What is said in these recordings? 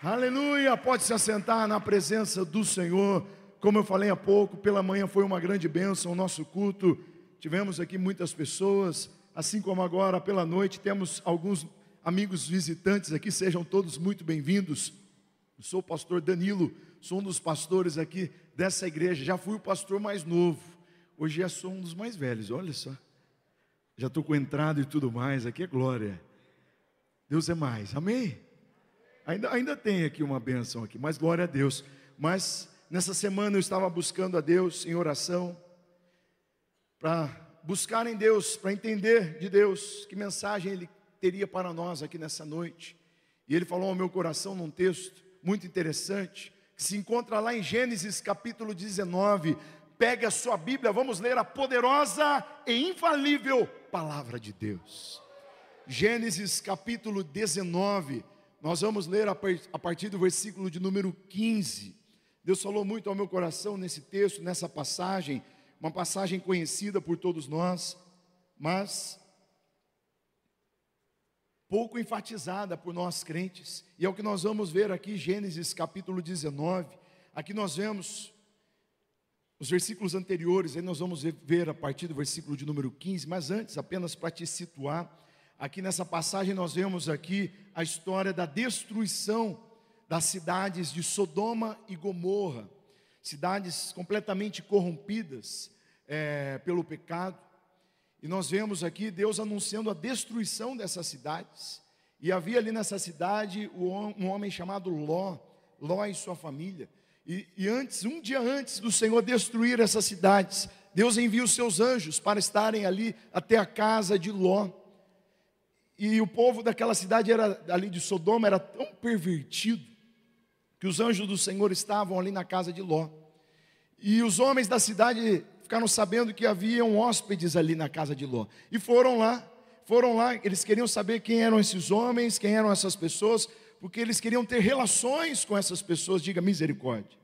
Aleluia, pode se assentar na presença do Senhor. Como eu falei há pouco, pela manhã foi uma grande bênção o nosso culto. Tivemos aqui muitas pessoas, assim como agora pela noite temos alguns amigos visitantes aqui, sejam todos muito bem-vindos. Eu sou o pastor Danilo, sou um dos pastores aqui dessa igreja. Já fui o pastor mais novo, hoje já sou um dos mais velhos, olha só. Já estou com entrada e tudo mais, aqui é glória. Deus é mais, amém? Ainda tem aqui uma bênção aqui, mas glória a Deus. Mas nessa semana eu estava buscando a Deus em oração, para buscar em Deus, para entender de Deus que mensagem Ele teria para nós aqui nessa noite. E Ele falou ao meu coração num texto muito interessante, que se encontra lá em Gênesis capítulo 19. Pegue a sua Bíblia, vamos ler a poderosa e infalível palavra de Deus. Gênesis capítulo 19. Nós vamos ler a partir do versículo de número 15. Deus falou muito ao meu coração nesse texto, nessa passagem, uma passagem conhecida por todos nós, mas pouco enfatizada por nós crentes. E é o que nós vamos ver aqui, Gênesis capítulo 19. Aqui nós vemos os versículos anteriores, aí nós vamos ver a partir do versículo de número 15. Mas antes, apenas para te situar, aqui nessa passagem nós vemos aqui a história da destruição das cidades de Sodoma e Gomorra, cidades completamente corrompidas pelo pecado. E nós vemos aqui Deus anunciando a destruição dessas cidades. E havia ali nessa cidade um homem chamado Ló e sua família. E antes, um dia antes do Senhor destruir essas cidades, Deus envia os seus anjos para estarem ali até a casa de Ló. E o povo daquela cidade ali de Sodoma era tão pervertido, que os anjos do Senhor estavam ali na casa de Ló. E os homens da cidade ficaram sabendo que haviam hóspedes ali na casa de Ló. E foram lá, eles queriam saber quem eram esses homens, quem eram essas pessoas, porque eles queriam ter relações com essas pessoas, diga misericórdia.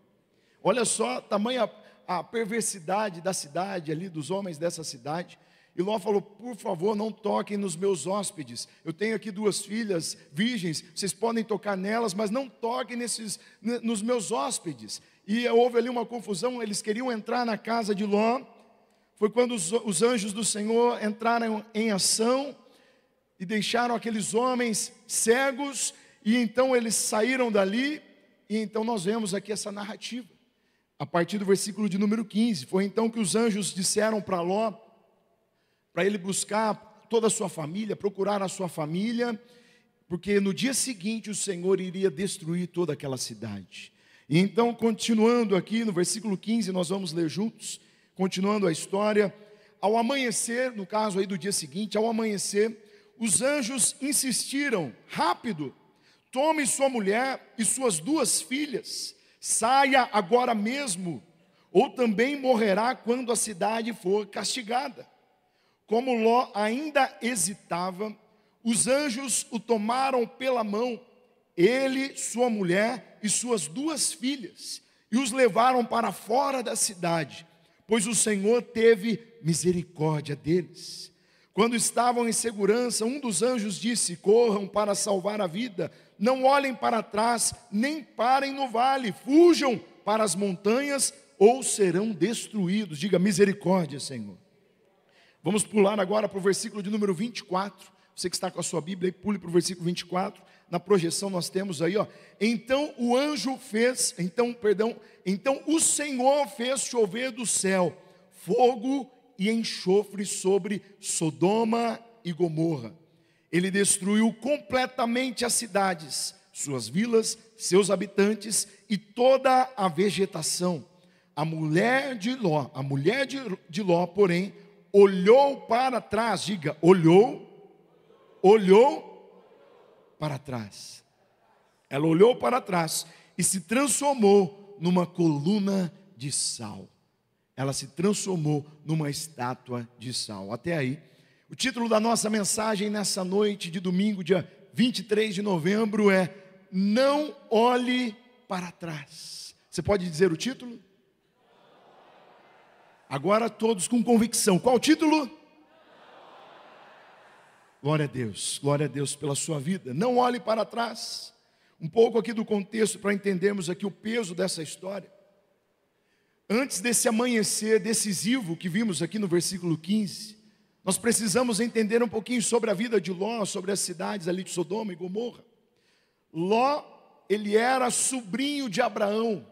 Olha só, tamanha a perversidade da cidade ali, dos homens dessa cidade. E Ló falou, por favor, não toquem nos meus hóspedes. Eu tenho aqui 2 filhas virgens, vocês podem tocar nelas, mas não toquem nos meus hóspedes. E houve ali uma confusão, eles queriam entrar na casa de Ló. Foi quando os anjos do Senhor entraram em ação e deixaram aqueles homens cegos. E então eles saíram dali. E então nós vemos aqui essa narrativa, a partir do versículo de número 15. Foi então que os anjos disseram para Ló, para ele buscar toda a sua família, procurar a sua família, porque no dia seguinte o Senhor iria destruir toda aquela cidade. E então, continuando aqui no versículo 15, nós vamos ler juntos, continuando a história. Ao amanhecer, no caso aí do dia seguinte, ao amanhecer, os anjos insistiram, rápido, tome sua mulher e suas 2 filhas, saia agora mesmo, ou também morrerá quando a cidade for castigada. Como Ló ainda hesitava, os anjos o tomaram pela mão, ele, sua mulher e suas 2 filhas, e os levaram para fora da cidade, pois o Senhor teve misericórdia deles. Quando estavam em segurança, um dos anjos disse, corram para salvar a vida, não olhem para trás, nem parem no vale, fujam para as montanhas, ou serão destruídos. Diga misericórdia, Senhor. Vamos pular agora para o versículo de número 24. Você que está com a sua Bíblia, pule para o versículo 24. Na projeção nós temos aí, Então o Senhor fez chover do céu fogo e enxofre sobre Sodoma e Gomorra. Ele destruiu completamente as cidades, suas vilas, seus habitantes e toda a vegetação. A mulher de Ló, porém, olhou para trás, diga, olhou para trás. Ela olhou para trás e se transformou numa coluna de sal. Ela se transformou numa estátua de sal. Até aí. O título da nossa mensagem nessa noite de domingo, dia 23 de novembro é Não Olhe para Trás. Você pode dizer o título? Agora todos com convicção. Qual o título? Glória a Deus pela sua vida. Não olhe para trás. Um pouco aqui do contexto para entendermos aqui o peso dessa história. Antes desse amanhecer decisivo que vimos aqui no versículo 15, nós precisamos entender um pouquinho sobre a vida de Ló, sobre as cidades ali de Sodoma e Gomorra. Ló, ele era sobrinho de Abraão.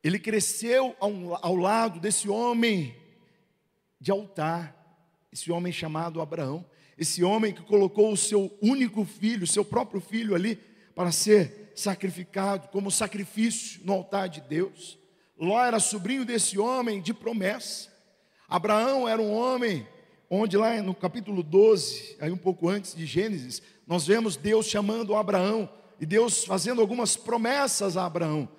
Ele cresceu ao lado desse homem de altar, esse homem chamado Abraão, esse homem que colocou o seu único filho, o seu próprio filho ali, para ser sacrificado como sacrifício no altar de Deus. Ló era sobrinho desse homem de promessa. Abraão era um homem onde lá no capítulo 12, aí um pouco antes de Gênesis, nós vemos Deus chamando Abraão e Deus fazendo algumas promessas a Abraão.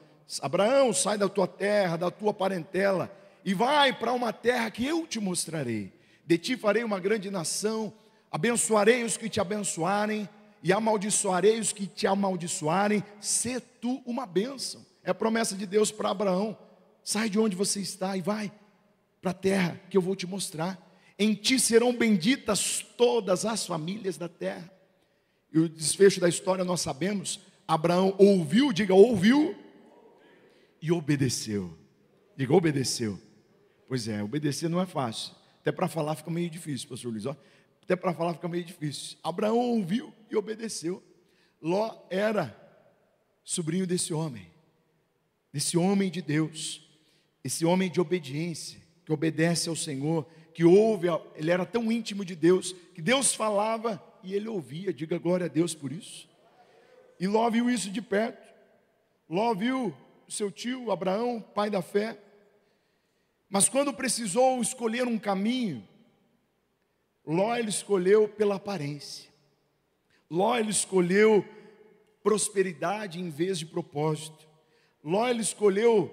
Abraão, sai da tua terra, da tua parentela e vai para uma terra que eu te mostrarei. De ti farei uma grande nação, abençoarei os que te abençoarem e amaldiçoarei os que te amaldiçoarem. Sê tu uma bênção. É a promessa de Deus para Abraão. Sai de onde você está e vai para a terra que eu vou te mostrar. Em ti serão benditas todas as famílias da terra. E o desfecho da história nós sabemos. Abraão ouviu, diga ouviu, e obedeceu. Diga obedeceu. Pois é, obedecer não é fácil. Até para falar fica meio difícil, pastor Luiz. Até para falar fica meio difícil. Abraão ouviu e obedeceu. Ló era sobrinho desse homem de Deus, esse homem de obediência, que obedece ao Senhor, que ouve, ele era tão íntimo de Deus, que Deus falava e ele ouvia. Diga glória a Deus por isso. E Ló viu isso de perto. Ló viu seu tio Abraão, pai da fé, mas quando precisou escolher um caminho, Ló ele escolheu pela aparência. Ló ele escolheu prosperidade em vez de propósito. Ló ele escolheu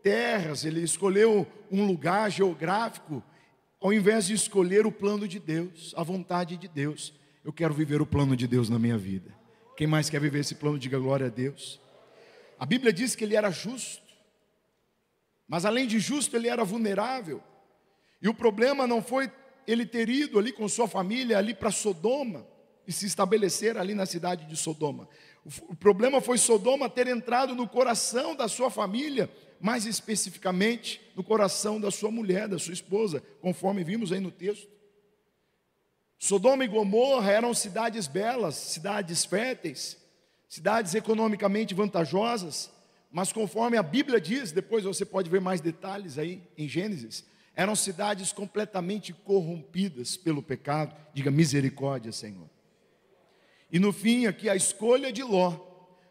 terras, ele escolheu um lugar geográfico, ao invés de escolher o plano de Deus, a vontade de Deus. Eu quero viver o plano de Deus na minha vida. Quem mais quer viver esse plano, diga glória a Deus. A Bíblia diz que ele era justo, mas além de justo, ele era vulnerável. E o problema não foi ele ter ido ali com sua família, ali para Sodoma, e se estabelecer ali na cidade de Sodoma. O problema foi Sodoma ter entrado no coração da sua família, mais especificamente no coração da sua mulher, da sua esposa, conforme vimos aí no texto. Sodoma e Gomorra eram cidades belas, cidades férteis, cidades economicamente vantajosas, mas conforme a Bíblia diz, depois você pode ver mais detalhes aí em Gênesis, eram cidades completamente corrompidas pelo pecado. Diga misericórdia, Senhor. E no fim aqui a escolha de Ló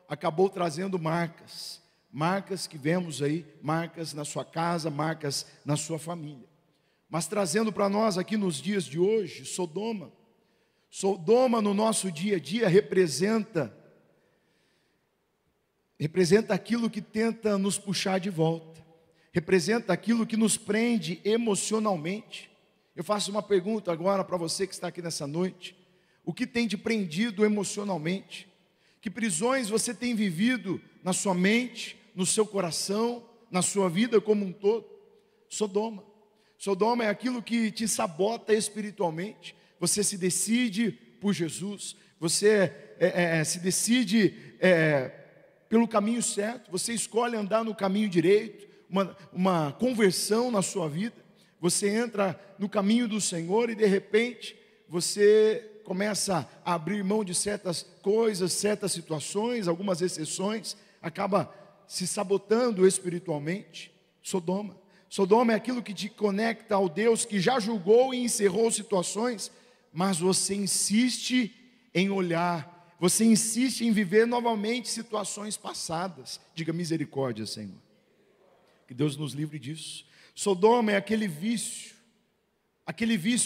acabou trazendo marcas que vemos aí, marcas na sua casa, marcas na sua família. Mas trazendo para nós aqui nos dias de hoje, Sodoma no nosso dia a dia representa aquilo que tenta nos puxar de volta, representa aquilo que nos prende emocionalmente. Eu faço uma pergunta agora para você que está aqui nessa noite: o que tem te prendido emocionalmente? Que prisões você tem vivido na sua mente, no seu coração, na sua vida como um todo? Sodoma é aquilo que te sabota espiritualmente. Você se decide por Jesus, você se decide pelo caminho certo, você escolhe andar no caminho direito, uma conversão na sua vida, você entra no caminho do Senhor e de repente você começa a abrir mão de certas coisas, certas situações, algumas exceções, acaba se sabotando espiritualmente. Sodoma é aquilo que te conecta ao Deus que já julgou e encerrou situações, mas você insiste em olhar, você insiste em viver novamente situações passadas. Diga misericórdia, Senhor. Que Deus nos livre disso. Sodoma é aquele vício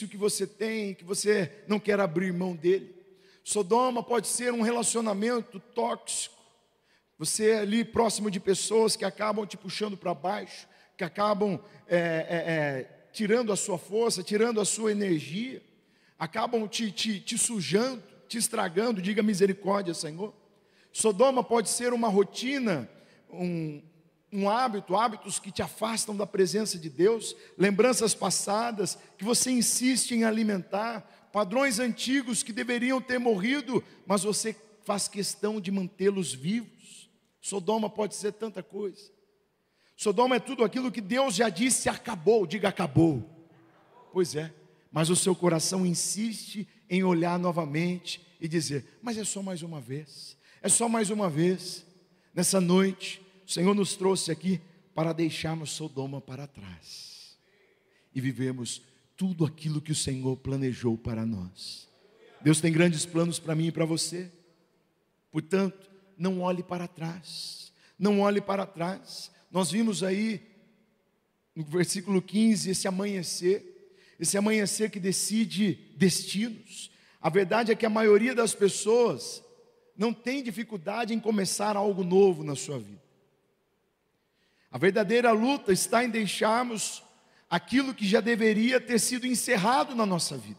que você tem, que você não quer abrir mão dele. Sodoma pode ser um relacionamento tóxico. Você é ali próximo de pessoas que acabam te puxando para baixo, que acabam tirando a sua força, tirando a sua energia, acabam te sujando, te estragando. Diga misericórdia, Senhor. Sodoma pode ser uma rotina, hábitos que te afastam da presença de Deus, lembranças passadas que você insiste em alimentar, padrões antigos que deveriam ter morrido, mas você faz questão de mantê-los vivos. Sodoma pode ser tanta coisa. Sodoma é tudo aquilo que Deus já disse, acabou, diga acabou. Pois é, mas o seu coração insiste em olhar novamente e dizer, mas é só mais uma vez, é só mais uma vez. Nessa noite, o Senhor nos trouxe aqui para deixarmos Sodoma para trás e vivemos tudo aquilo que o Senhor planejou para nós. Deus tem grandes planos para mim e para você. Portanto, não olhe para trás. Não olhe para trás. Nós vimos aí no versículo 15 esse amanhecer que decide destinos. A verdade é que a maioria das pessoas não tem dificuldade em começar algo novo na sua vida. A verdadeira luta está em deixarmos aquilo que já deveria ter sido encerrado na nossa vida.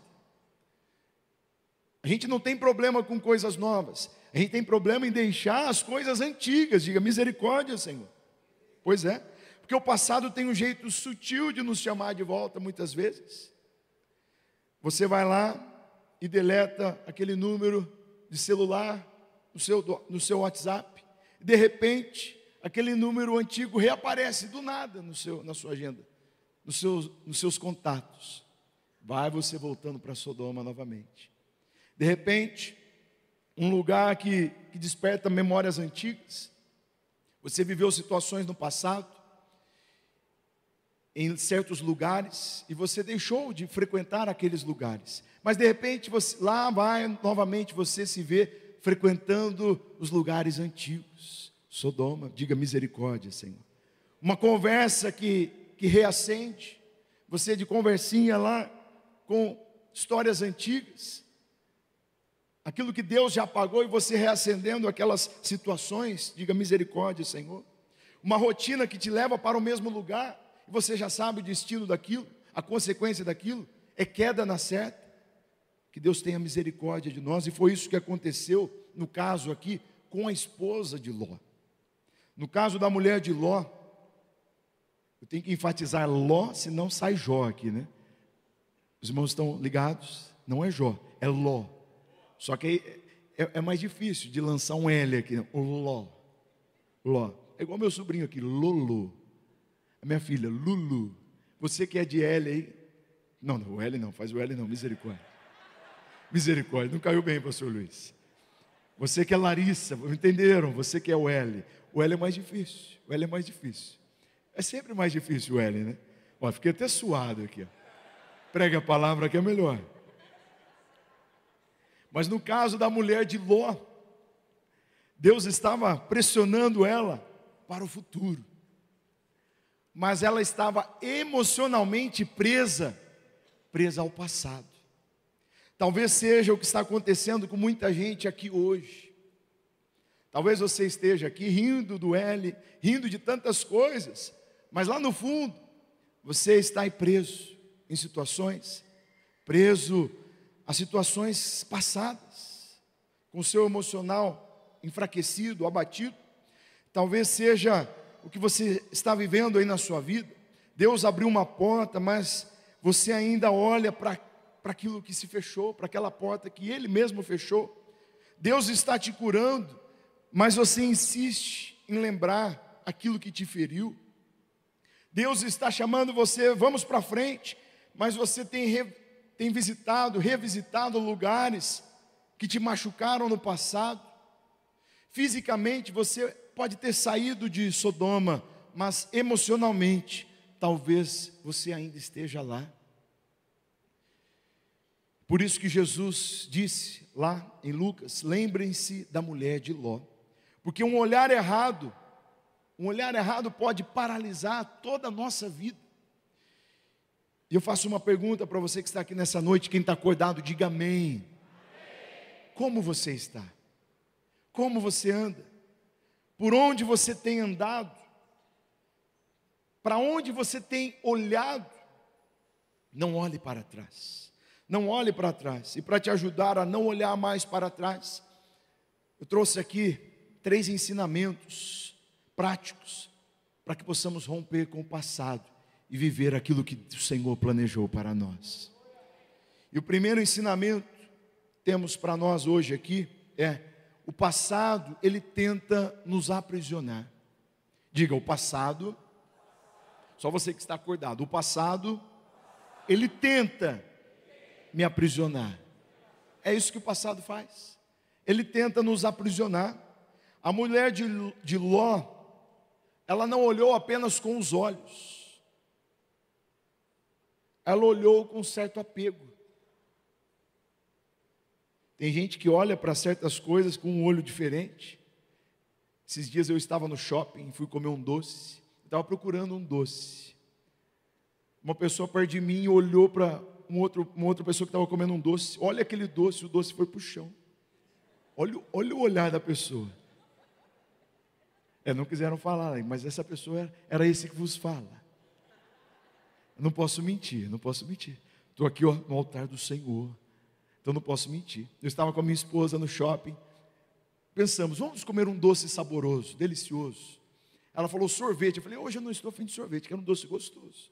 A gente não tem problema com coisas novas, a gente tem problema em deixar as coisas antigas. Diga misericórdia, Senhor. Pois é, porque o passado tem um jeito sutil de nos chamar de volta muitas vezes. Você vai lá e deleta aquele número de celular no seu WhatsApp, e de repente aquele número antigo reaparece do nada na sua agenda, nos seus contatos. Vai você voltando para Sodoma novamente. De repente, um lugar que desperta memórias antigas. Você viveu situações no passado, em certos lugares, e você deixou de frequentar aqueles lugares. Mas de repente, lá vai novamente você se vê frequentando os lugares antigos. Sodoma, diga misericórdia, Senhor. Uma conversa que reacende, você de conversinha lá com histórias antigas, aquilo que Deus já apagou e você reacendendo aquelas situações, diga misericórdia, Senhor. Uma rotina que te leva para o mesmo lugar, e você já sabe o destino daquilo, a consequência daquilo, é queda na seta. Que Deus tenha misericórdia de nós, e foi isso que aconteceu no caso aqui com a esposa de Ló. No caso da mulher de Ló, eu tenho que enfatizar Ló, senão sai Jó aqui, né? Os irmãos estão ligados? Não é Jó, é Ló. Só que é mais difícil de lançar um L aqui, o Ló. Ló. É igual meu sobrinho aqui, Lolo. A minha filha, Lulu. Você que é de L aí. Não, o L não, faz o L não, misericórdia. Misericórdia, não caiu bem, pastor Luiz. Você que é Larissa, entenderam? Você que é o L. O L é mais difícil, o L é mais difícil. É sempre mais difícil o L, né? Ó, fiquei até suado aqui, ó. Prega a palavra que é melhor. Mas no caso da mulher de Ló, Deus estava pressionando ela para o futuro. Mas ela estava emocionalmente presa ao passado. Talvez seja o que está acontecendo com muita gente aqui hoje. Talvez você esteja aqui rindo do L, rindo de tantas coisas, mas lá no fundo, você está aí preso em situações, preso a situações passadas, com o seu emocional enfraquecido, abatido. Talvez seja o que você está vivendo aí na sua vida. Deus abriu uma porta, mas você ainda olha para aquilo que se fechou, para aquela porta que Ele mesmo fechou. Deus está te curando, mas você insiste em lembrar aquilo que te feriu. Deus está chamando você, vamos para frente, mas você tem revisitado lugares que te machucaram no passado. Fisicamente você pode ter saído de Sodoma, mas emocionalmente, talvez você ainda esteja lá. Por isso que Jesus disse lá em Lucas, lembrem-se da mulher de Ló. Porque um olhar errado pode paralisar toda a nossa vida. E eu faço uma pergunta para você que está aqui nessa noite, quem está acordado, diga amém. Como você está? Como você anda? Por onde você tem andado? Para onde você tem olhado? Não olhe para trás. Não olhe para trás. E para te ajudar a não olhar mais para trás, eu trouxe aqui 3 ensinamentos práticos para que possamos romper com o passado e viver aquilo que o Senhor planejou para nós. E o primeiro ensinamento que temos para nós hoje aqui é: o passado, ele tenta nos aprisionar. Diga, o passado, só você que está acordado, o passado, ele tenta me aprisionar. É isso que o passado faz. Ele tenta nos aprisionar. A mulher de Ló, ela não olhou apenas com os olhos, ela olhou com certo apego. Tem gente que olha para certas coisas com um olho diferente. Esses dias eu estava no shopping, fui comer um doce, estava procurando um doce. Uma pessoa perto de mim olhou para uma outra pessoa que estava comendo um doce. Olha aquele doce, o doce foi para o chão. Olha o olhar da pessoa. Não quiseram falar, mas essa pessoa era esse que vos fala. Eu não posso mentir. Estou aqui no altar do Senhor, então não posso mentir. Eu estava com a minha esposa no shopping, pensamos, vamos comer um doce saboroso, delicioso. Ela falou sorvete, eu falei, hoje eu não estou afim de sorvete, quero um doce gostoso.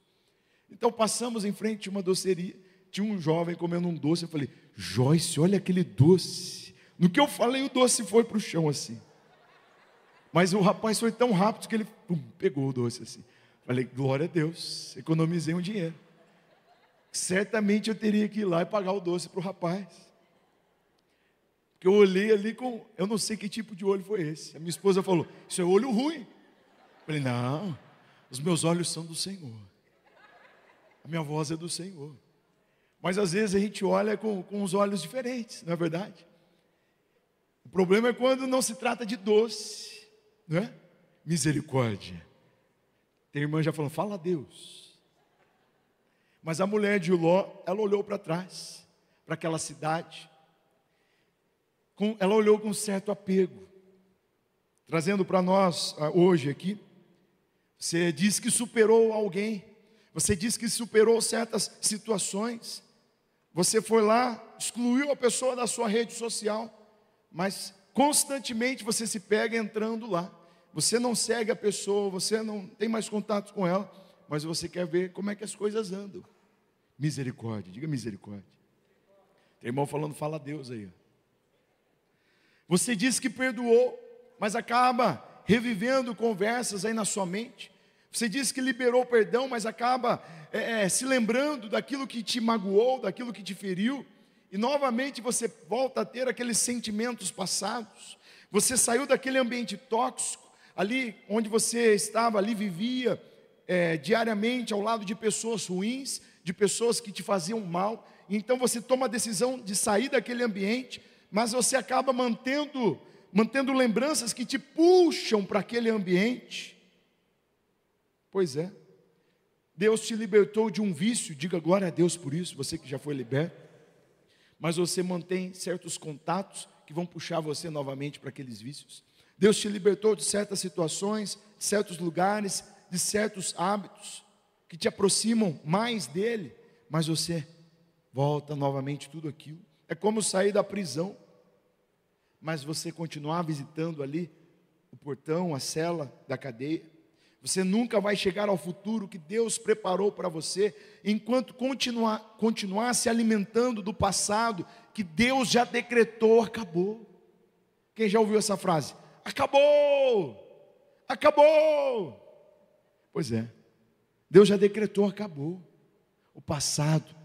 Então passamos em frente a uma doceria, tinha um jovem comendo um doce, eu falei, Joyce, olha aquele doce. No que eu falei, o doce foi para o chão assim. Mas o rapaz foi tão rápido que ele pegou o doce assim. Falei, glória a Deus, economizei um dinheiro. Certamente eu teria que ir lá e pagar o doce para o rapaz. Porque eu olhei ali eu não sei que tipo de olho foi esse. A minha esposa falou, isso é olho ruim. Falei, não, os meus olhos são do Senhor. A minha voz é do Senhor. Mas às vezes a gente olha com os olhos diferentes, não é verdade? O problema é quando não se trata de doce, não é? Misericórdia. Tem irmã já falando, fala a Deus. Mas a mulher de Ló, ela olhou para trás, para aquela cidade. Ela olhou com certo apego. Trazendo para nós hoje aqui, você diz que superou alguém. Você diz que superou certas situações. Você foi lá, excluiu a pessoa da sua rede social, mas constantemente você se pega entrando lá. Você não segue a pessoa, você não tem mais contato com ela, mas você quer ver como é que as coisas andam. Misericórdia, diga misericórdia. Tem irmão falando, fala a Deus aí. Você diz que perdoou, mas acaba revivendo conversas aí na sua mente. Você diz que liberou o perdão, mas acaba se lembrando daquilo que te magoou, daquilo que te feriu. E novamente você volta a ter aqueles sentimentos passados. Você saiu daquele ambiente tóxico, ali onde você estava, ali vivia diariamente ao lado de pessoas ruins, de pessoas que te faziam mal. Então você toma a decisão de sair daquele ambiente, mas você acaba mantendo lembranças que te puxam para aquele ambiente. Pois é, Deus te libertou de um vício, diga glória a Deus por isso, você que já foi liberto. Mas você mantém certos contatos que vão puxar você novamente para aqueles vícios. Deus te libertou de certas situações, de certos lugares, de certos hábitos que te aproximam mais dele, mas você volta novamente tudo aquilo. É como sair da prisão, mas você continuar visitando ali o portão, a cela da cadeia. Você nunca vai chegar ao futuro que Deus preparou para você, enquanto continuar se alimentando do passado, que Deus já decretou, acabou. Quem já ouviu essa frase? Acabou! Acabou! Pois é, Deus já decretou, acabou. O passado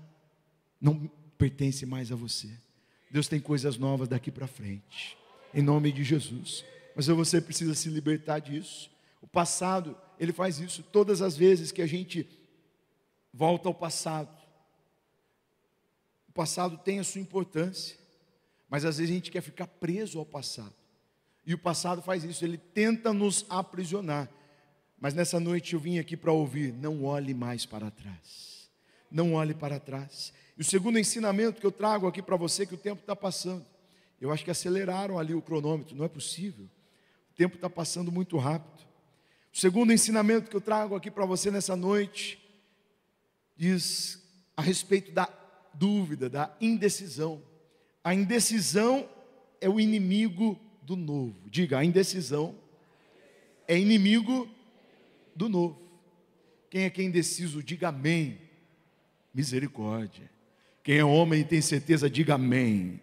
não pertence mais a você. Deus tem coisas novas daqui para frente, em nome de Jesus. Mas você precisa se libertar disso. O passado, ele faz isso todas as vezes que a gente volta ao passado. O passado tem a sua importância, mas às vezes a gente quer ficar preso ao passado. E o passado faz isso, ele tenta nos aprisionar. Mas nessa noite eu vim aqui para ouvir, não olhe mais para trás. Não olhe para trás. E o segundo ensinamento que eu trago aqui para você, que o tempo está passando. Eu acho que aceleraram ali o cronômetro, não é possível. O tempo está passando muito rápido. O segundo ensinamento que eu trago aqui para você nessa noite diz a respeito da dúvida, da indecisão. A indecisão é o inimigo do novo. Diga, a indecisão é inimigo do novo. Quem é indeciso, diga amém. Misericórdia. Quem é homem e tem certeza, diga amém.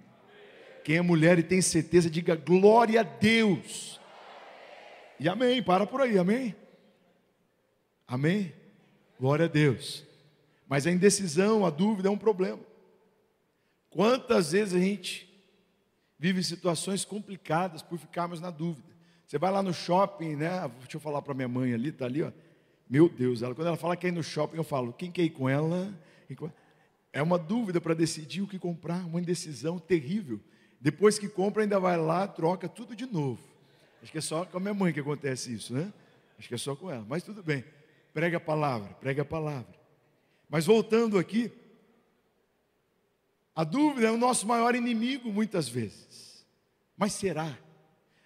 Quem é mulher e tem certeza, diga glória a Deus. E amém, para por aí, amém? Amém? Glória a Deus. Mas a indecisão, a dúvida é um problema. Quantas vezes a gente vive situações complicadas por ficarmos na dúvida? Você vai lá no shopping, né? Deixa eu falar para minha mãe ali, está ali, ó. Meu Deus, quando ela fala que é ir no shopping, eu falo, quem quer ir com ela? É uma dúvida para decidir o que comprar, uma indecisão terrível. Depois que compra, ainda vai lá, troca tudo de novo. Acho que é só com a minha mãe que acontece isso, né? Acho que é só com ela, mas tudo bem. Prega a palavra, prega a palavra. Mas voltando aqui, a dúvida é o nosso maior inimigo muitas vezes. Mas será?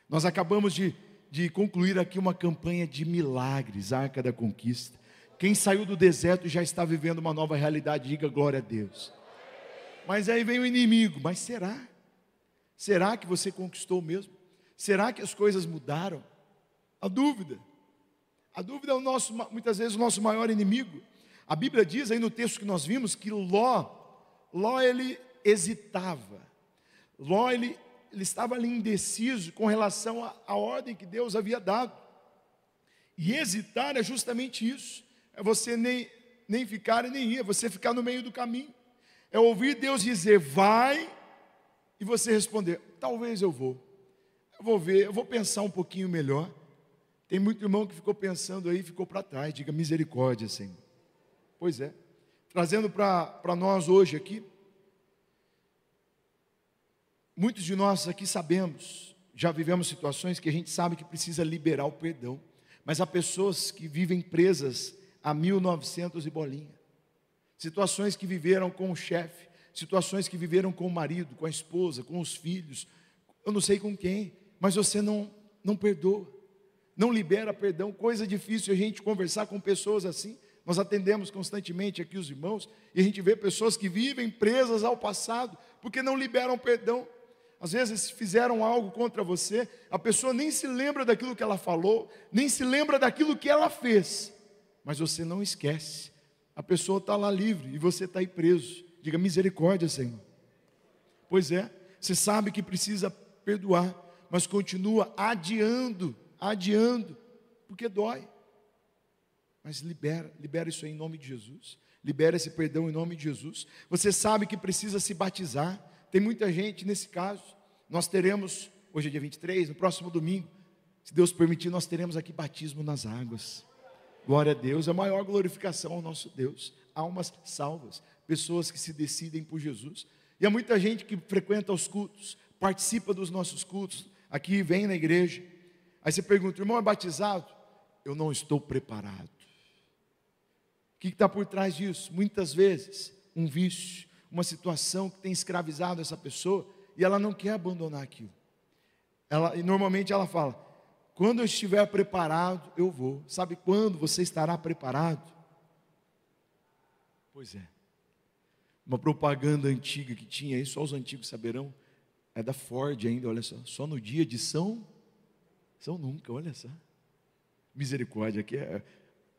Nós acabamos de concluir aqui uma campanha de milagres, Arca da Conquista. Quem saiu do deserto já está vivendo uma nova realidade, diga glória a Deus. Mas aí vem o inimigo, mas será? Será que você conquistou mesmo? Será que as coisas mudaram? A dúvida é muitas vezes o nosso maior inimigo. A Bíblia diz aí no texto que nós vimos que Ló ele hesitava. Ló ele estava ali indeciso com relação à ordem que Deus havia dado. E hesitar é justamente isso. É você nem ficar e nem ir, é você ficar no meio do caminho. É ouvir Deus dizer, vai, e você responder, talvez eu vou ver, eu vou pensar um pouquinho melhor. Tem muito irmão que ficou pensando aí, ficou para trás, diga misericórdia, Senhor. Pois é, trazendo para nós hoje aqui, muitos de nós aqui sabemos, já vivemos situações que a gente sabe que precisa liberar o perdão, mas há pessoas que vivem presas a 1900 e bolinha, situações que viveram com o chefe, situações que viveram com o marido, com a esposa, com os filhos, eu não sei com quem, mas você não perdoa, não libera perdão. Coisa difícil a gente conversar com pessoas assim. Nós atendemos constantemente aqui os irmãos, e a gente vê pessoas que vivem presas ao passado, porque não liberam perdão. Às vezes fizeram algo contra você, a pessoa nem se lembra daquilo que ela falou, nem se lembra daquilo que ela fez, mas você não esquece. A pessoa está lá livre e você está aí preso. Diga misericórdia, Senhor. Pois é, você sabe que precisa perdoar, mas continua adiando, porque dói. Mas libera isso aí em nome de Jesus. Libera esse perdão em nome de Jesus. Você sabe que precisa se batizar. Tem muita gente nesse caso. Nós teremos, hoje é dia 23, no próximo domingo, se Deus permitir, nós teremos aqui batismo nas águas. Glória a Deus, é a maior glorificação ao nosso Deus. Almas salvas, pessoas que se decidem por Jesus. E há muita gente que frequenta os cultos, participa dos nossos cultos, aqui vem na igreja. Aí você pergunta, irmão, é batizado? Eu não estou preparado. O que está por trás disso? Muitas vezes, um vício, uma situação que tem escravizado essa pessoa, e ela não quer abandonar aquilo. E normalmente ela fala, quando eu estiver preparado, eu vou. Sabe quando você estará preparado? Pois é. Uma propaganda antiga que tinha aí, só os antigos saberão, é da Ford ainda, olha só no dia de São Nunca, olha só. Misericórdia, aqui é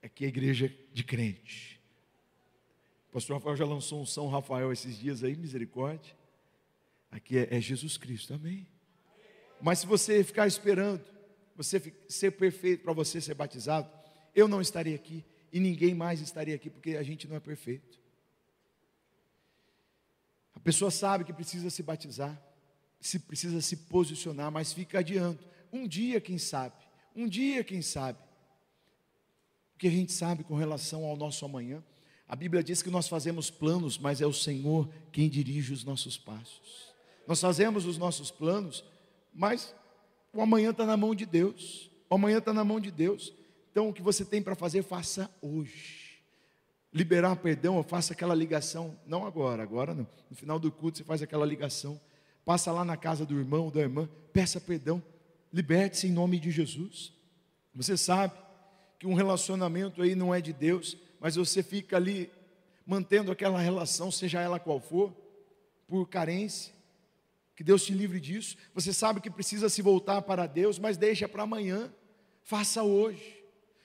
a igreja de crente. O pastor Rafael já lançou um São Rafael esses dias aí, misericórdia. Aqui é Jesus Cristo, amém. Mas se você ficar esperando, você ser perfeito para você ser batizado, eu não estaria aqui, e ninguém mais estaria aqui, porque a gente não é perfeito. A pessoa sabe que precisa se batizar, precisa se posicionar, mas fica adiando. Um dia, quem sabe, porque a gente sabe com relação ao nosso amanhã. A Bíblia diz que nós fazemos planos, mas é o Senhor quem dirige os nossos passos. Nós fazemos os nossos planos, mas o amanhã está na mão de Deus. O amanhã está na mão de Deus. Então o que você tem para fazer, faça hoje. Liberar perdão, faça aquela ligação, não agora não. No final do culto você faz aquela ligação. Passa lá na casa do irmão, da irmã, peça perdão. Liberte-se em nome de Jesus. Você sabe que um relacionamento aí não é de Deus, mas você fica ali mantendo aquela relação, seja ela qual for, por carência. Que Deus te livre disso. Você sabe que precisa se voltar para Deus, mas deixa para amanhã. Faça hoje.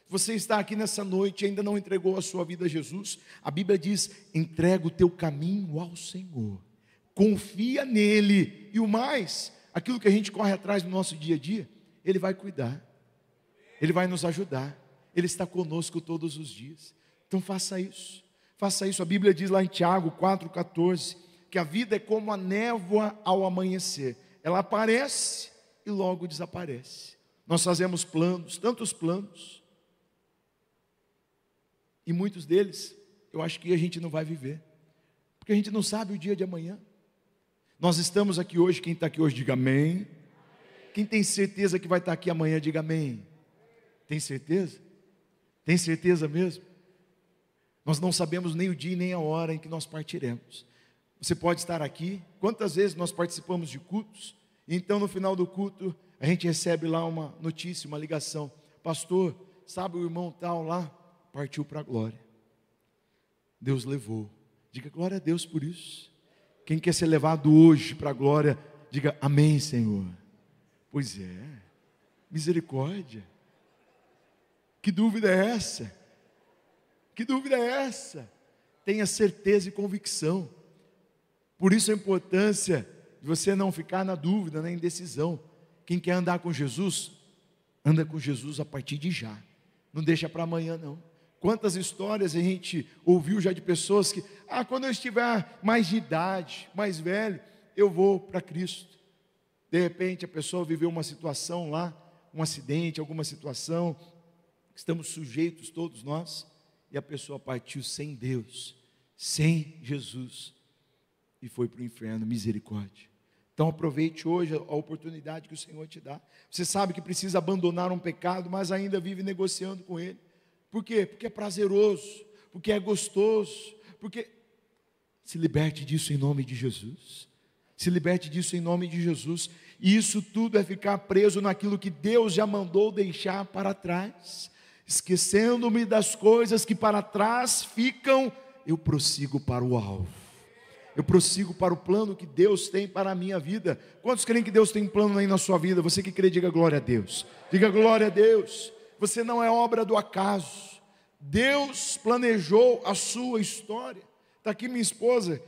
Você está aqui nessa noite e ainda não entregou a sua vida a Jesus, a Bíblia diz: entrega o teu caminho ao Senhor, confia nele, e o mais, aquilo que a gente corre atrás no nosso dia a dia, Ele vai cuidar, Ele vai nos ajudar, Ele está conosco todos os dias. Então faça isso, a Bíblia diz lá em Tiago 4,14, que a vida é como a névoa ao amanhecer, ela aparece e logo desaparece. Nós fazemos planos, tantos planos, e muitos deles, eu acho que a gente não vai viver, porque a gente não sabe o dia de amanhã. Nós estamos aqui hoje, quem está aqui hoje, diga amém. Quem tem certeza que vai estar aqui amanhã, diga amém. Tem certeza? Tem certeza mesmo? Nós não sabemos nem o dia e nem a hora em que nós partiremos. Você pode estar aqui, quantas vezes nós participamos de cultos, e então no final do culto, a gente recebe lá uma notícia, uma ligação: pastor, sabe o irmão tal lá? Partiu para a glória, Deus levou. Diga glória a Deus por isso. Quem quer ser levado hoje para a glória, diga amém, Senhor. Pois é, misericórdia. Que dúvida é essa? Que dúvida é essa? Tenha certeza e convicção. Por isso a importância de você não ficar na dúvida, na indecisão. Quem quer andar com Jesus, anda com Jesus a partir de já. Não deixa para amanhã não. Quantas histórias a gente ouviu já de pessoas que, quando eu estiver mais de idade, mais velho, eu vou para Cristo. De repente a pessoa viveu uma situação lá, um acidente, alguma situação, estamos sujeitos todos nós, e a pessoa partiu sem Deus, sem Jesus, e foi para o inferno. Misericórdia. Então aproveite hoje a oportunidade que o Senhor te dá. Você sabe que precisa abandonar um pecado, mas ainda vive negociando com ele. Por quê? Porque é prazeroso, porque é gostoso, porque... Se liberte disso em nome de Jesus. Se liberte disso em nome de Jesus. E isso tudo é ficar preso naquilo que Deus já mandou deixar para trás. Esquecendo-me das coisas que para trás ficam, eu prossigo para o alvo. Eu prossigo para o plano que Deus tem para a minha vida. Quantos creem que Deus tem um plano aí na sua vida? Você que crê, diga glória a Deus. Diga glória a Deus. Você não é obra do acaso. Deus planejou a sua história. Está aqui minha esposa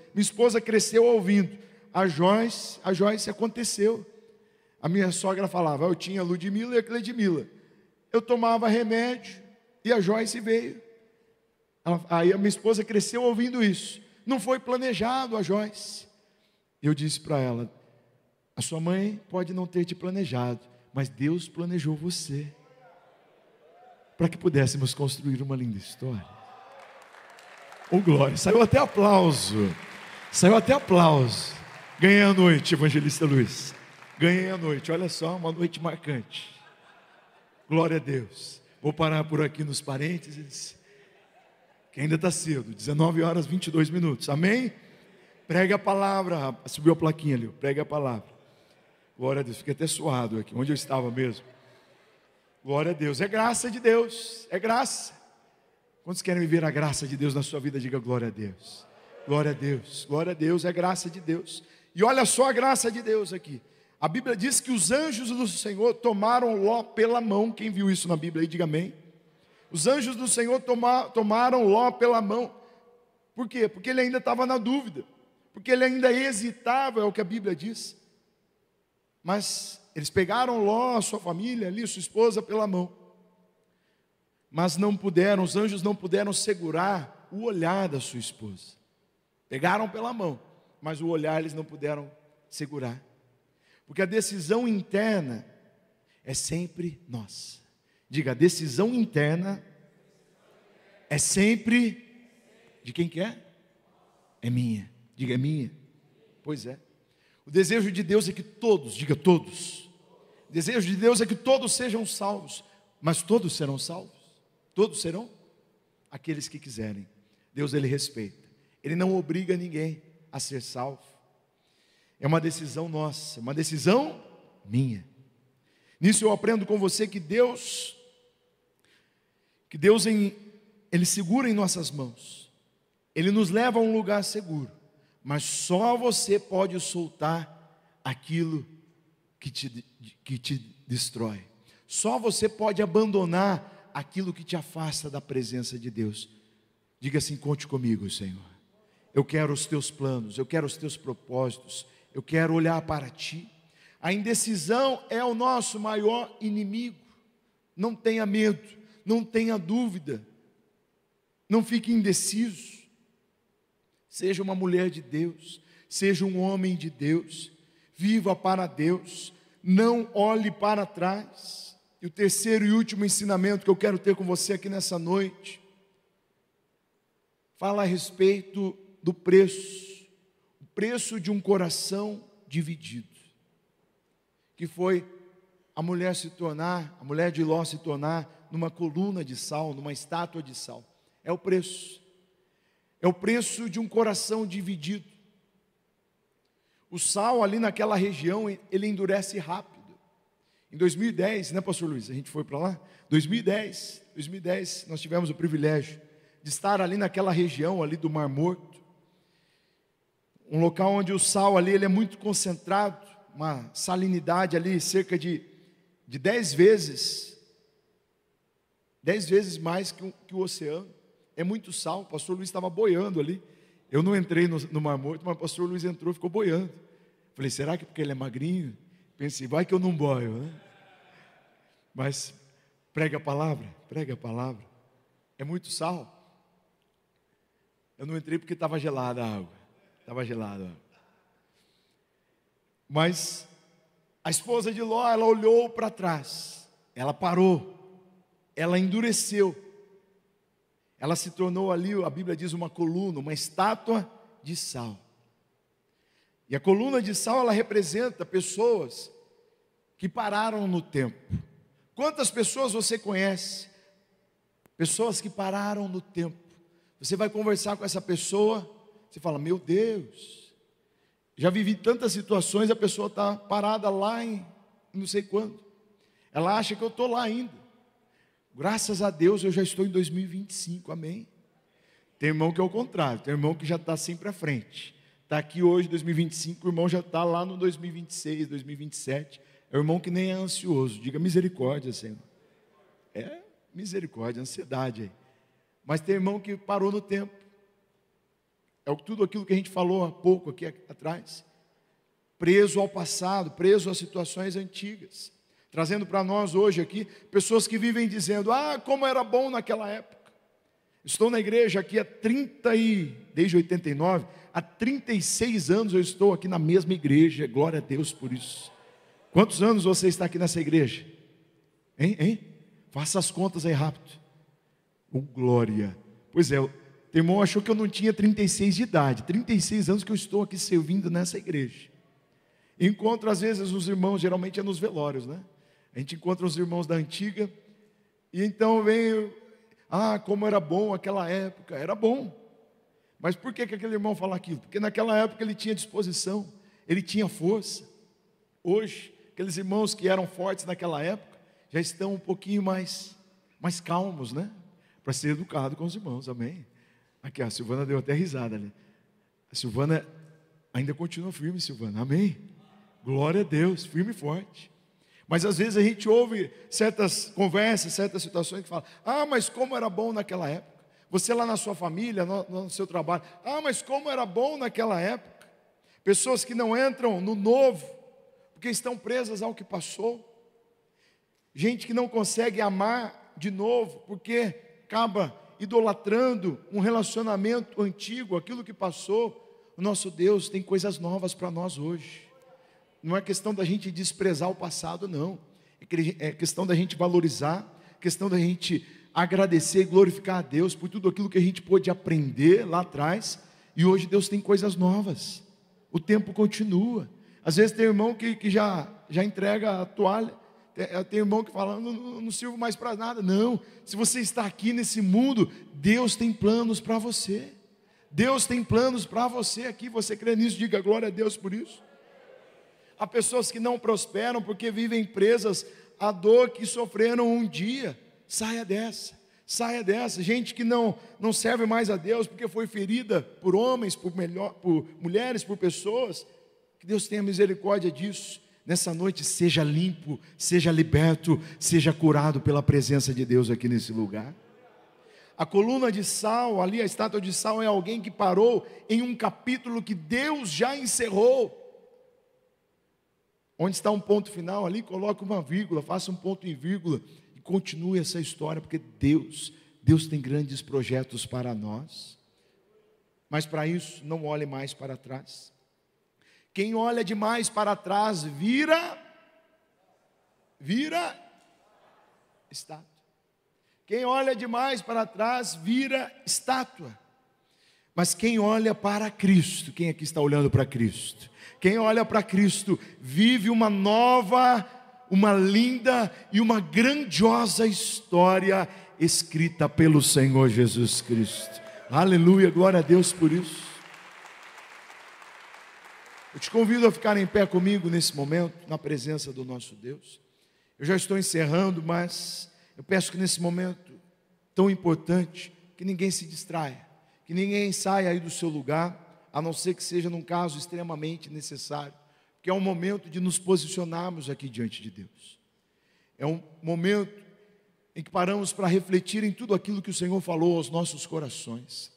cresceu ouvindo. A Joyce aconteceu. A minha sogra falava, eu tinha a Ludmila e a Cledmila. Eu tomava remédio e a Joyce veio. Aí a minha esposa cresceu ouvindo isso. Não foi planejado a Joyce. Eu disse para ela, a sua mãe pode não ter te planejado, mas Deus planejou você, para que pudéssemos construir uma linda história. Oh glória, saiu até aplauso. Ganhei a noite, evangelista Luiz. Ganhei a noite, olha só, uma noite marcante. Glória a Deus. Vou parar por aqui nos parênteses, que ainda está cedo, 19h22. Amém? Pregue a palavra. Subiu a plaquinha ali, pregue a palavra. Glória a Deus, fiquei até suado aqui, onde eu estava mesmo. Glória a Deus, é graça de Deus, é graça. Quantos querem viver a graça de Deus na sua vida? Diga glória a Deus. Glória a Deus, glória a Deus, é graça de Deus. E olha só a graça de Deus aqui. A Bíblia diz que os anjos do Senhor tomaram Ló pela mão. Quem viu isso na Bíblia aí, diga amém. Os anjos do Senhor tomaram Ló pela mão. Por quê? Porque ele ainda estava na dúvida. Porque ele ainda hesitava, é o que a Bíblia diz. Mas eles pegaram Ló, a sua família ali, sua esposa pela mão. Mas não puderam, os anjos não puderam segurar o olhar da sua esposa. Pegaram pela mão, mas o olhar eles não puderam segurar. Porque a decisão interna é sempre nossa. Diga, a decisão interna é sempre de quem quer? É minha. Diga, é minha. Pois é. O desejo de Deus é que todos, diga todos. O desejo de Deus é que todos sejam salvos. Mas todos serão salvos? Todos serão? Aqueles que quiserem. Deus, Ele respeita. Ele não obriga ninguém a ser salvo. É uma decisão nossa, uma decisão minha. Nisso eu aprendo com você que Deus Ele segura em nossas mãos. Ele nos leva a um lugar seguro. Mas só você pode soltar aquilo que te destrói. Só você pode abandonar aquilo que te afasta da presença de Deus. Diga assim: conte comigo, Senhor. Eu quero os teus planos, eu quero os teus propósitos, eu quero olhar para ti. A indecisão é o nosso maior inimigo. Não tenha medo, não tenha dúvida, não fique indeciso. Seja uma mulher de Deus, seja um homem de Deus, viva para Deus, não olhe para trás. E o terceiro e último ensinamento que eu quero ter com você aqui nessa noite, fala a respeito do preço, o preço de um coração dividido, que foi a mulher de Ló se tornar numa coluna de sal, numa estátua de sal. É o preço de um coração dividido. O sal ali naquela região, ele endurece rápido. Em 2010, né, pastor Luiz? A gente foi para lá? 2010, nós tivemos o privilégio de estar ali naquela região ali do Mar Morto. Um local onde o sal ali ele é muito concentrado, uma salinidade ali cerca de 10 vezes mais que o oceano. É muito sal. O pastor Luiz estava boiando ali. Eu não entrei no Mar Morto, mas o pastor Luiz entrou e ficou boiando. Falei, será que porque ele é magrinho? Pensei, vai que eu não boio, né? Mas prega a palavra. É muito sal. Eu não entrei porque estava gelada a água. Mas a esposa de Ló, ela olhou para trás. Ela parou. Ela endureceu. Ela se tornou ali, a Bíblia diz, uma coluna, uma estátua de sal. E a coluna de sal, ela representa pessoas que pararam no tempo. Quantas pessoas você conhece? Pessoas que pararam no tempo. Você vai conversar com essa pessoa, você fala, meu Deus, já vivi tantas situações, a pessoa está parada lá em não sei quando. Ela acha que eu estou lá ainda. Graças a Deus eu já estou em 2025, amém? Tem irmão que é o contrário, tem irmão que já está sempre à frente. Está aqui hoje, 2025, o irmão já está lá no 2026, 2027. É o irmão que nem é ansioso. Diga misericórdia, Senhor. É misericórdia, ansiedade aí. Mas tem irmão que parou no tempo. É tudo aquilo que a gente falou há pouco aqui atrás. Preso ao passado, preso às situações antigas. Trazendo para nós hoje aqui, pessoas que vivem dizendo, como era bom naquela época. Estou na igreja aqui desde 89, há 36 anos eu estou aqui na mesma igreja, glória a Deus por isso. Quantos anos você está aqui nessa igreja? Hein? Faça as contas aí rápido. Glória. Pois é, o irmão achou que eu não tinha 36 de idade, 36 anos que eu estou aqui servindo nessa igreja. Encontro às vezes os irmãos, geralmente é nos velórios, né? A gente encontra os irmãos da antiga, e então vem, como era bom aquela época, era bom. Mas por que aquele irmão fala aquilo? Porque naquela época ele tinha disposição, ele tinha força. Hoje, aqueles irmãos que eram fortes naquela época, já estão um pouquinho mais calmos, né? Para ser educado com os irmãos, amém? Aqui, a Silvana deu até risada ali. A Silvana ainda continua firme, Silvana, amém? Glória a Deus, firme e forte. Mas às vezes a gente ouve certas conversas, certas situações que falam, mas como era bom naquela época. Você lá na sua família, no seu trabalho, mas como era bom naquela época. Pessoas que não entram no novo, porque estão presas ao que passou. Gente que não consegue amar de novo, porque acaba idolatrando um relacionamento antigo, aquilo que passou. O nosso Deus tem coisas novas para nós hoje. Não é questão da gente desprezar o passado, não. É questão da gente valorizar, questão da gente agradecer e glorificar a Deus por tudo aquilo que a gente pôde aprender lá atrás. E hoje Deus tem coisas novas. O tempo continua. Às vezes tem irmão que já entrega a toalha. Tem irmão que fala, não sirvo mais para nada. Não, se você está aqui nesse mundo, Deus tem planos para você. Deus tem planos para você aqui. Você crê nisso? Diga glória a Deus por isso. Há pessoas que não prosperam porque vivem presas à dor que sofreram um dia. Saia dessa. Gente que não serve mais a Deus porque foi ferida por homens, por mulheres, por pessoas. Que Deus tenha misericórdia disso. Nessa noite, seja limpo, seja liberto, seja curado pela presença de Deus aqui nesse lugar. A coluna de sal, ali a estátua de sal, é alguém que parou em um capítulo que Deus já encerrou. Onde está um ponto final ali, coloque uma vírgula, faça um ponto em vírgula e continue essa história, porque Deus tem grandes projetos para nós. Mas para isso, não olhe mais para trás. Quem olha demais para trás vira estátua. Quem olha demais para trás vira estátua. Mas quem olha para Cristo, quem aqui está olhando para Cristo? Quem olha para Cristo vive uma nova, uma linda e uma grandiosa história escrita pelo Senhor Jesus Cristo. Aleluia, glória a Deus por isso. Eu te convido a ficar em pé comigo nesse momento, na presença do nosso Deus. Eu já estou encerrando, mas eu peço que nesse momento tão importante, que ninguém se distraia, que ninguém saia aí do seu lugar, a não ser que seja num caso extremamente necessário, que é um momento de nos posicionarmos aqui diante de Deus. É um momento em que paramos para refletir em tudo aquilo que o Senhor falou aos nossos corações.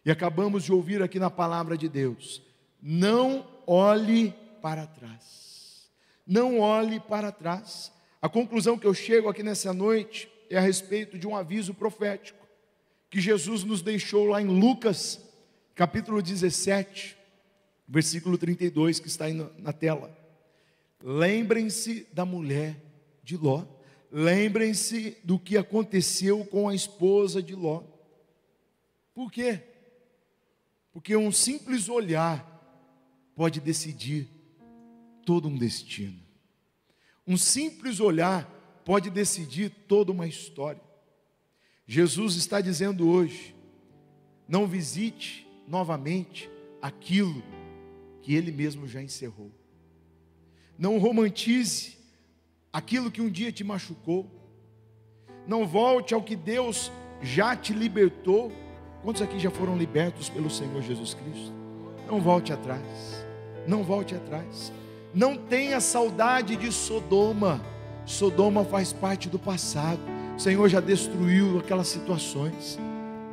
E acabamos de ouvir aqui na palavra de Deus: não olhe para trás. Não olhe para trás. A conclusão que eu chego aqui nessa noite é a respeito de um aviso profético que Jesus nos deixou lá em Lucas, capítulo 17, versículo 32, que está aí na tela. Lembrem-se da mulher de Ló. Lembrem-se do que aconteceu com a esposa de Ló. Por quê? Porque um simples olhar pode decidir todo um destino. Um simples olhar pode decidir toda uma história. Jesus está dizendo hoje: não visite novamente aquilo que Ele mesmo já encerrou. Não romantize aquilo que um dia te machucou. Não volte ao que Deus já te libertou. Quantos aqui já foram libertos pelo Senhor Jesus Cristo? Não volte atrás. Não volte atrás. Não tenha saudade de Sodoma. Sodoma faz parte do passado. O Senhor já destruiu aquelas situações.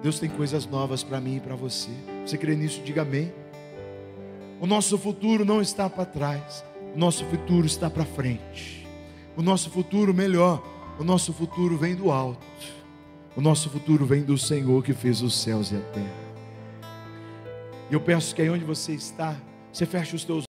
Deus tem coisas novas para mim e para você. Você crê nisso? Diga amém. O nosso futuro não está para trás. O nosso futuro está para frente. O nosso futuro, melhor, o nosso futuro vem do alto. O nosso futuro vem do Senhor que fez os céus e a terra. E eu peço que aí onde você está, você feche os teus